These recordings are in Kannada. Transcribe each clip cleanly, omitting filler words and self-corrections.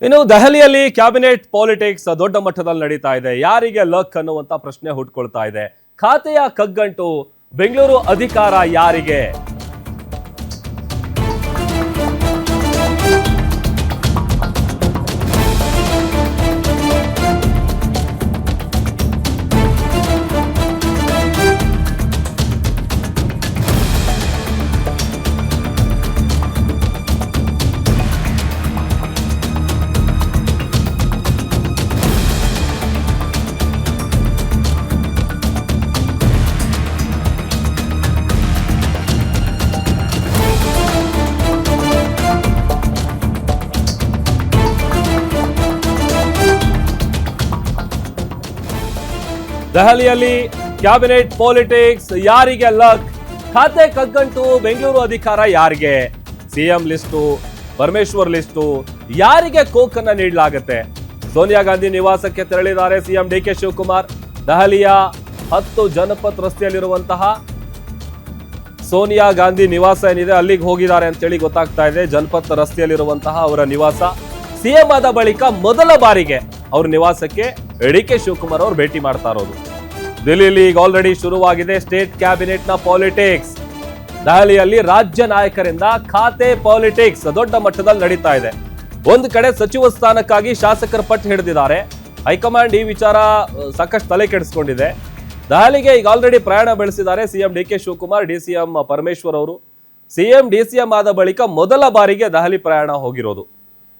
ಇನ್ನು ದೆಹಲಿಯಲ್ಲಿ ಕ್ಯಾಬಿನೆಟ್ ಪಾಲಿಟಿಕ್ಸ್ ದೊಡ್ಡ ಮಟ್ಟದಲ್ಲಿ ನಡೀತಾ ಇದೆ. ಯಾರಿಗೆ ಲಕ್ ಅನ್ನುವಂತ ಪ್ರಶ್ನೆ ಹುಟ್ಕೊಳ್ತಾ ಇದೆ. ಖಾತೆಯ ಕಗ್ಗಂಟು, ಬೆಂಗಳೂರು ಅಧಿಕಾರ ಯಾರಿಗೆ? ದೆಹಲಿಯಲ್ಲಿ ಕ್ಯಾಬಿನೆಟ್ ಪಾಲಿಟಿಕ್ಸ್, ಯಾರಿಗೆ ಲಕ್? ಖಾತೆ ಕಗ್ಗಂಟು, ಬೆಂಗಳೂರು ಅಧಿಕಾರ ಯಾರಿಗೆ? ಸಿಎಂ ಲಿಸ್ಟು, ಪರಮೇಶ್ವರ್ ಲಿಸ್ಟು, ಯಾರಿಗೆ ಕೋಕನ್ನ ನೀಡಲಾಗುತ್ತೆ? ಸೋನಿಯಾ ಗಾಂಧಿ ನಿವಾಸಕ್ಕೆ ತೆರಳಿದ್ದಾರೆ ಸಿಎಂ ಡಿ ಕೆ ಶಿವಕುಮಾರ್. ದೆಹಲಿಯ 10 ಜನಪಥ್ ರಸ್ತೆಯಲ್ಲಿರುವಂತಹ ಸೋನಿಯಾ ಗಾಂಧಿ ನಿವಾಸ ಏನಿದೆ ಅಲ್ಲಿಗೆ ಹೋಗಿದ್ದಾರೆ ಅಂತೇಳಿ ಗೊತ್ತಾಗ್ತಾ ಇದೆ. ಜನಪಥ್ ರಸ್ತೆಯಲ್ಲಿರುವಂತಹ ಅವರ ನಿವಾಸ. ಸಿಎಂ ಆದ ಬಳಿಕ ಮೊದಲ ಬಾರಿಗೆ ಅವ್ರ ನಿವಾಸಕ್ಕೆ ಡಿ ಕೆ ಶಿವಕುಮಾರ್ ಅವರು ಭೇಟಿ ಮಾಡ್ತಾ ಇರೋದು. ದಿಲ್ಲಿಯಲ್ಲಿ ಈಗ ಆಲ್ರೆಡಿ ಶುರುವಾಗಿದೆ ಸ್ಟೇಟ್ ಕ್ಯಾಬಿನೆಟ್ ನ ಪಾಲಿಟಿಕ್ಸ್. ದೆಹಲಿಯಲ್ಲಿ ರಾಜ್ಯ ನಾಯಕರಿಂದ ಖಾತೆ ಪಾಲಿಟಿಕ್ಸ್ ದೊಡ್ಡ ಮಟ್ಟದಲ್ಲಿ ನಡೀತಾ ಇದೆ. ಒಂದು ಕಡೆ ಸಚಿವ ಸ್ಥಾನಕ್ಕಾಗಿ ಶಾಸಕರ ಪಟ್ಟು ಹಿಡಿದಿದ್ದಾರೆ. ಹೈಕಮಾಂಡ್ ಈ ವಿಚಾರ ಸಾಕಷ್ಟು ತಲೆ ಕೆಡಿಸ್ಕೊಂಡಿದೆ. ದೆಹಲಿಗೆ ಈಗ ಆಲ್ರೆಡಿ ಪ್ರಯಾಣ ಬೆಳೆಸಿದ್ದಾರೆ CM D K Shivakumar, DCM Parameshwar ಅವರು. ಸಿಎಂ ಡಿಸಿಎಂ ಆದ ಬಳಿಕ ಮೊದಲ ಬಾರಿಗೆ ದೆಹಲಿ ಪ್ರಯಾಣ ಹೋಗಿರೋದು.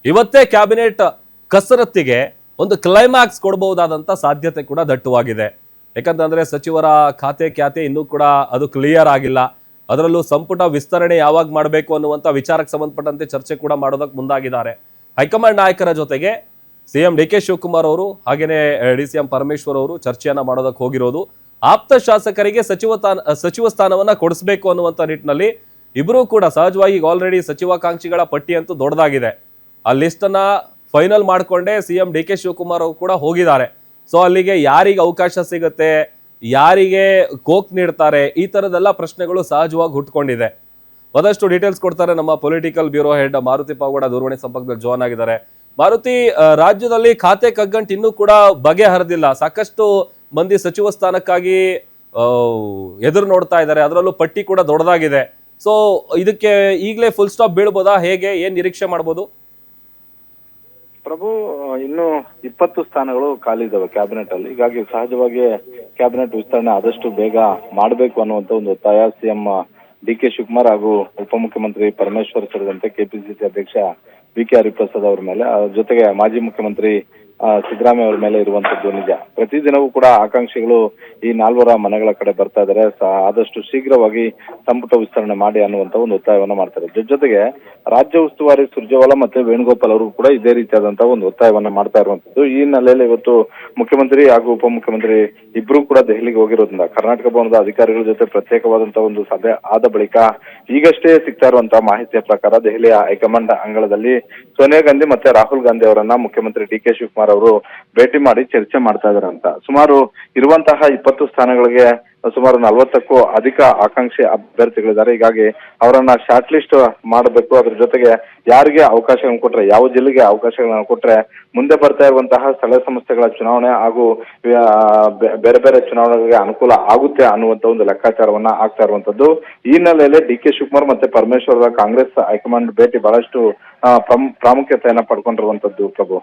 ಇವತ್ತೇ ಕ್ಯಾಬಿನೆಟ್ ಕಸರತ್ತಿಗೆ ಒಂದು ಕ್ಲೈಮ್ಯಾಕ್ಸ್ ಕೊಡಬಹುದಾದಂತ ಸಾಧ್ಯತೆ ಕೂಡ ದಟ್ಟವಾಗಿದೆ. ಯಾಕಂತಂದ್ರೆ ಸಚಿವರ ಖಾತೆ ಇನ್ನೂ ಕೂಡ ಅದು ಕ್ಲಿಯರ್ ಆಗಿಲ್ಲ. ಅದರಲ್ಲೂ ಸಂಪುಟ ವಿಸ್ತರಣೆ ಯಾವಾಗ ಮಾಡಬೇಕು ಅನ್ನುವಂತ ವಿಚಾರಕ್ಕೆ ಸಂಬಂಧಪಟ್ಟಂತೆ ಚರ್ಚೆ ಕೂಡ ಮಾಡೋದಕ್ಕೆ ಮುಂದಾಗಿದ್ದಾರೆ. ಹೈಕಮಾಂಡ್ ನಾಯಕರ ಜೊತೆಗೆ ಸಿಎಂ ಡಿ ಕೆ ಶಿವಕುಮಾರ್ ಅವರು ಹಾಗೇನೆ ಡಿಸಿಎಂ ಪರಮೇಶ್ವರ್ ಅವರು ಚರ್ಚೆಯನ್ನ ಮಾಡೋದಕ್ಕೆ ಹೋಗಿರೋದು. ಆಪ್ತ ಶಾಸಕರಿಗೆ ಸಚಿವ ಸ್ಥಾನವನ್ನ ಕೊಡಿಸಬೇಕು ಅನ್ನುವಂತ ನಿಟ್ಟಿನಲ್ಲಿ ಇಬ್ಬರೂ ಕೂಡ ಸಹಜವಾಗಿ ಆಲ್ರೆಡಿ ಸಚಿವಾಕಾಂಕ್ಷಿಗಳ ಪಟ್ಟಿ ಅಂತೂ ದೊಡ್ಡದಾಗಿದೆ. ಆ ಲಿಸ್ಟ್ ಅನ್ನ ಫೈನಲ್ ಮಾಡ್ಕೊಂಡೆ ಸಿಎಂ ಡಿ ಕೆ ಶಿವಕುಮಾರ್ ಅವರು ಕೂಡ ಹೋಗಿದ್ದಾರೆ. ಸೊ ಅಲ್ಲಿಗೆ ಯಾರಿಗೆ ಅವಕಾಶ ಸಿಗುತ್ತೆ, ಯಾರಿಗೆ ಕೋಕ್ ನೀಡ್ತಾರೆ, ಈ ತರದೆಲ್ಲ ಪ್ರಶ್ನೆಗಳು ಸಹಜವಾಗಿ ಹುಟ್ಕೊಂಡಿದೆ. ಒಂದಷ್ಟು ಡೀಟೇಲ್ಸ್ ಕೊಡ್ತಾರೆ ನಮ್ಮ political bureau head Maruti Pavagada ದೂರವಾಣಿ ಸಂಪರ್ಕದಲ್ಲಿ ಜಾಯ್ನ್ ಆಗಿದ್ದಾರೆ. ಮಾರುತಿ, ರಾಜ್ಯದಲ್ಲಿ ಖಾತೆ ಕಗ್ಗಂಟು ಇನ್ನೂ ಕೂಡ ಬಗೆಹರಿದಿಲ್ಲ. ಸಾಕಷ್ಟು ಮಂದಿ ಸಚಿವ ಸ್ಥಾನಕ್ಕಾಗಿ ಎದುರು ನೋಡ್ತಾ ಇದ್ದಾರೆ. ಅದರಲ್ಲೂ ಪಟ್ಟಿ ಕೂಡ ದೊಡ್ಡದಾಗಿದೆ. ಸೊ ಇದಕ್ಕೆ ಈಗಲೇ ಫುಲ್ ಸ್ಟಾಪ್ ಬೀಳ್ಬೋದಾ? ಹೇಗೆ, ಏನ್ ನಿರೀಕ್ಷೆ ಮಾಡ್ಬೋದು? ಪ್ರಭು, ಇನ್ನು 20 ಸ್ಥಾನಗಳು ಖಾಲಿ ಇದಾವೆ ಕ್ಯಾಬಿನೆಟ್ ಅಲ್ಲಿ. ಹೀಗಾಗಿ ಸಹಜವಾಗಿ ಕ್ಯಾಬಿನೆಟ್ ವಿಸ್ತರಣೆ ಆದಷ್ಟು ಬೇಗ ಮಾಡಬೇಕು ಅನ್ನುವಂತ ಒಂದು ಒತ್ತಾಯ ಸಿಎಂ ಡಿ ಕೆ ಶಿವಕುಮಾರ್ ಹಾಗೂ ಉಪಮುಖ್ಯಮಂತ್ರಿ ಪರಮೇಶ್ವರ್ ಸೇರಿದಂತೆ ಕೆಪಿಸಿಸಿ ಅಧ್ಯಕ್ಷ ಬಿ ಕೆ ಹರಿಪ್ರಸಾದ್ ಅವರ ಮೇಲೆ, ಜೊತೆಗೆ ಮಾಜಿ ಮುಖ್ಯಮಂತ್ರಿ ಸಿದ್ದರಾಮಯ್ಯ ಅವರ ಮೇಲೆ ಇರುವಂತದ್ದು ನಿಜ. ಪ್ರತಿದಿನವೂ ಕೂಡ ಆಕಾಂಕ್ಷಿಗಳು ಈ 4 ಮನೆಗಳ ಕಡೆ ಬರ್ತಾ ಇದ್ದಾರೆ. ಆದಷ್ಟು ಶೀಘ್ರವಾಗಿ ಸಂಪುಟ ವಿಸ್ತರಣೆ ಮಾಡಿ ಅನ್ನುವಂತ ಒಂದು ಒತ್ತಾಯವನ್ನ ಮಾಡ್ತಾರೆ. ಜೊತೆಗೆ ರಾಜ್ಯ ಉಸ್ತುವಾರಿ ಸುರ್ಜೇವಾಲಾ ಮತ್ತೆ ವೇಣುಗೋಪಾಲ್ ಅವರು ಕೂಡ ಇದೇ ರೀತಿಯಾದಂತಹ ಒಂದು ಒತ್ತಾಯವನ್ನ ಮಾಡ್ತಾ ಇರುವಂತದ್ದು. ಈ ಹಿನ್ನೆಲೆಯಲ್ಲಿ ಇವತ್ತು ಮುಖ್ಯಮಂತ್ರಿ ಹಾಗೂ ಉಪಮುಖ್ಯಮಂತ್ರಿ ಇಬ್ರು ಕೂಡ ದೆಹಲಿಗೆ ಹೋಗಿರೋದ್ರಿಂದ ಕರ್ನಾಟಕ ಭವನದ ಅಧಿಕಾರಿಗಳ ಜೊತೆ ಪ್ರತ್ಯೇಕವಾದಂತಹ ಒಂದು ಸಭೆ ಆದ ಬಳಿಕ ಈಗಷ್ಟೇ ಸಿಗ್ತಾ ಇರುವಂತಹ ಮಾಹಿತಿಯ ಪ್ರಕಾರ ದೆಹಲಿಯ ಹೈಕಮಾಂಡ್ ಅಂಗಳದಲ್ಲಿ ಸೋನಿಯಾ ಗಾಂಧಿ ಮತ್ತೆ ರಾಹುಲ್ ಗಾಂಧಿ ಅವರನ್ನ ಮುಖ್ಯಮಂತ್ರಿ ಡಿ ಕೆ ಶಿವಕುಮಾರ್ ಅವರು ಭೇಟಿ ಮಾಡಿ ಚರ್ಚೆ ಮಾಡ್ತಾ ಇದಾರೆ ಅಂತ. ಸುಮಾರು ಇರುವಂತಹ 20 ಸ್ಥಾನಗಳಿಗೆ ಸುಮಾರು 40ಕ್ಕೂ ಅಧಿಕ ಆಕಾಂಕ್ಷಿ ಅಭ್ಯರ್ಥಿಗಳಿದ್ದಾರೆ. ಹೀಗಾಗಿ ಅವರನ್ನ ಶಾರ್ಟ್ ಲಿಸ್ಟ್ ಮಾಡಬೇಕು. ಅದ್ರ ಜೊತೆಗೆ ಯಾರಿಗೆ ಅವಕಾಶಗಳನ್ನು ಕೊಟ್ರೆ, ಯಾವ ಜಿಲ್ಲೆಗೆ ಅವಕಾಶಗಳನ್ನು ಕೊಟ್ರೆ ಮುಂದೆ ಬರ್ತಾ ಇರುವಂತಹ ಸ್ಥಳೀಯ ಸಂಸ್ಥೆಗಳ ಚುನಾವಣೆ ಹಾಗೂ ಬೇರೆ ಬೇರೆ ಚುನಾವಣೆಗಳಿಗೆ ಅನುಕೂಲ ಆಗುತ್ತೆ ಅನ್ನುವಂತ ಒಂದು ಲೆಕ್ಕಾಚಾರವನ್ನ ಆಗ್ತಾ ಇರುವಂತದ್ದು. ಈ ಹಿನ್ನೆಲೆಯಲ್ಲಿ ಡಿ ಕೆ ಶಿವಕುಮಾರ್ ಮತ್ತೆ ಪರಮೇಶ್ವರ್ ಕಾಂಗ್ರೆಸ್ ಹೈಕಮಾಂಡ್ ಭೇಟಿ ಬಹಳಷ್ಟು ಪ್ರಾಮುಖ್ಯತೆಯನ್ನ ಪಡ್ಕೊಂಡಿರುವಂತದ್ದು ಪ್ರಭು.